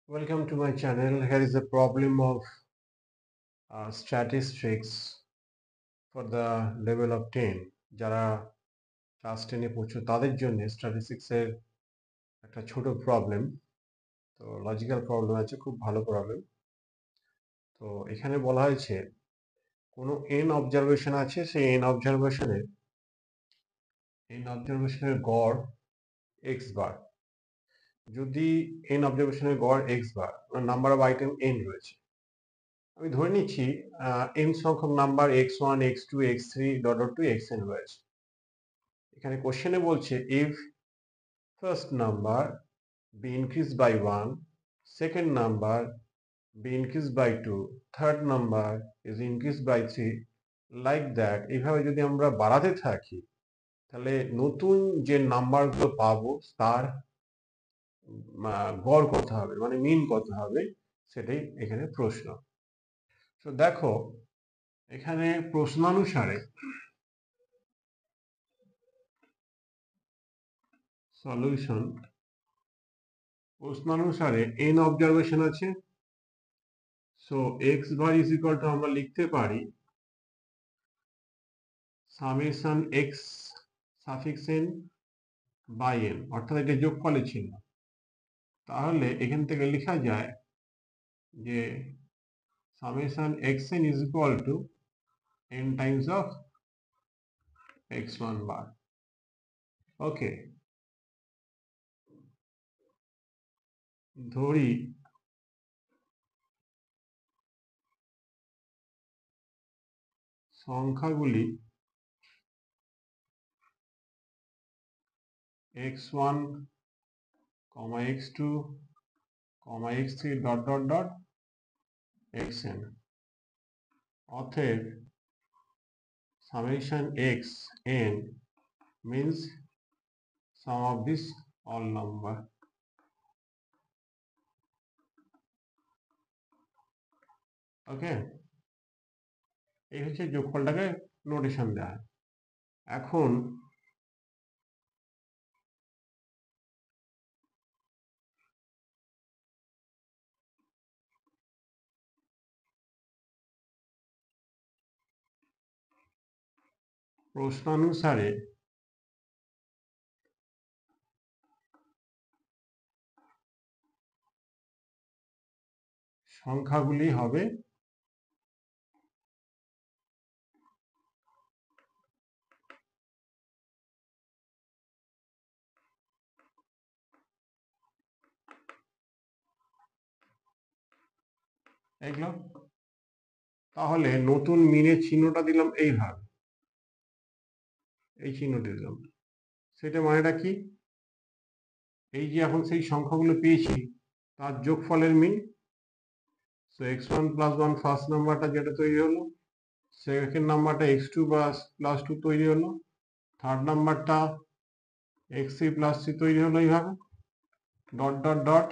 Welcome to my channel. Here is a problem of statistics for the level of 10. যারা class 10-এ পড়ছো তাদের জন্য statistics এর একটা ছোট প্রবলেম। তো লজিক্যাল প্রবলেম আছে, খুব ভালো প্রবলেম। তো এখানে বলা হয়েছে কোনো n অবজারভেশন আছে, সেই n অবজারভেশনের গড় x বার। যদি n অবজারভেশনের গড় x bar, number of item n রয়েছে, আমি ধরে নিচ্ছি n সংখ্যক number x1 x2 x3 dot dot to xn রয়েছে। এখানে কোশ্চেনে বলছে if first number be increased by 1, second number be increased by 2, third number is increased by 3, like that। এইভাবে যদি আমরা বাড়াতে থাকি তাহলে নতুন যে নাম্বারগুলো পাবো তার গড় কত হবে, মানে মিন কত হবে, সেটাই এখানে প্রশ্ন। তো দেখো এখানে প্রশ্নানুসারে সলিউশন, প্রশ্নানুসারে n অবজারভেশন আছে। So x bar is equal to আমরা লিখতে পারি summation x suffix n by n, অর্থাৎ এটা যোগফলের চিহ্ন। তাহলে এখান থেকে লেখা যায় যে summation xn is equal two n Times of x1 বার। ওকে, ধরি সংখ্যাগুলি x1, x2, x3 dot dot dot xn। অতএব summation xn means sum of this all number। ওকে, এই হচ্ছে যোগফলটাকে নোটেশন দেওয়া হয়। এখন প্রশ্নানুসারে সংখ্যাগুলি হবে এগুলো। তাহলে নতুন মিনের চিহ্নটা দিলাম এইভাবে, এই চিহ্নটি দিলাম। সেটা মানেটা কি? এই যে এখন সেই সংখ্যাগুলো পেয়েছি তার যোগফলের মিন। সো x1 প্লাস 1 ফার্স্ট নাম্বারটা যেটা তৈরি হলো, সেকেন্ড নাম্বারটা x2 প্লাস 2 তৈরি হলো, থার্ড নাম্বারটা x3 প্লাস 3 তৈরি হলো এইভাবে, ডট ডট ডট,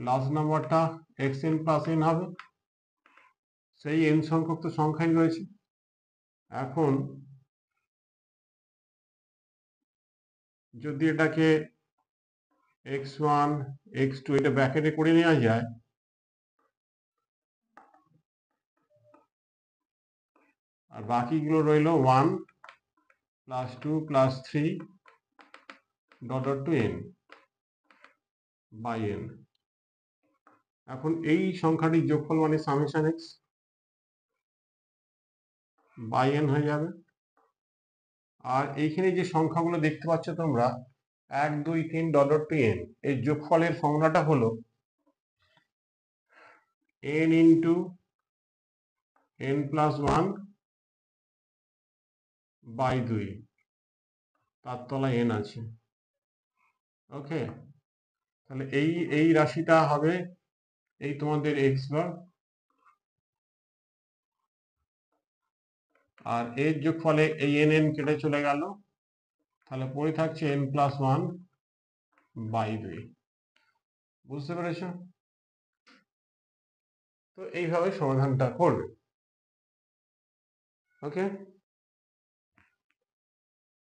লাস্ট নাম্বারটা xn প্লাস n হবে। সেই n সংখ্যক তো সংখ্যাই রয়েছে। এখন যদি এটাকে x1 x2 এটা ব্র্যাকেটে করে নেওয়া যায়, আর বাকিগুলো রইল 1 plus 2 plus 3 dot dot to n by n। এখন এই সংখ্যাটির যোগফল মানে সামেশন x বাই n হয়ে যাবে। আর এইখানে যে সংখ্যাগুলো দেখতে পাচ্ছ তোমরা 1 2 3 ডট ডট টু n, এই যোগফলের ফর্মুলাটা হলো n into n plus 1 by 2, তার তলায় n আছে। ওকে, তাহলে এই রাশিটা হবে এই তোমাদের x বার, আর এর যোগফলে এই n কেটে চলে গেল, তাহলে পড়ে থাকছে n প্লাস 1 বাই 2। বুঝতে পেরেছ? তো এইভাবে সমাধানটা করবে। ওকে।